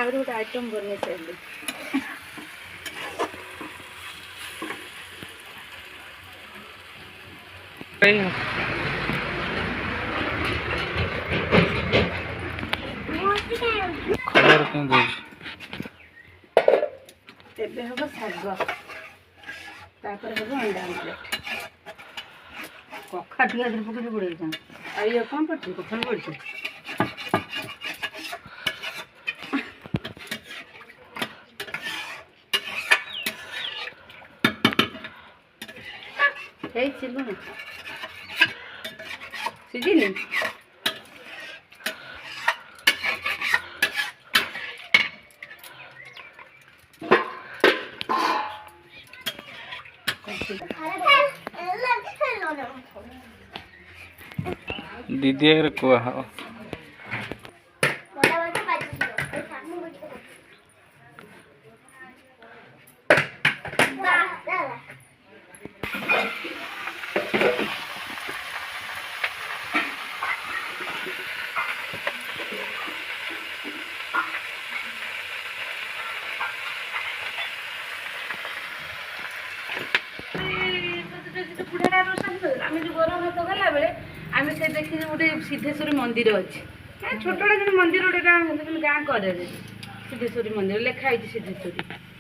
आहुरी गोटे आइटम बन सारे खबर क्यों दे तेबे हम शाग तापर हम अंडा आमलेट कखा टिया पकड़ पड़े आ ये कौन पड़े कखा पड़े लुण सीझिनी दीदी अगर कह आम जो गरम भात गला बेले आम से देखी गोटे सिद्धेश्वरी मंदिर अच्छे छोटा जो मंदिर गोटे गाँ गाँ कर सिद्धेश्वरी मंदिर लिखाई सिद्धेश्वरी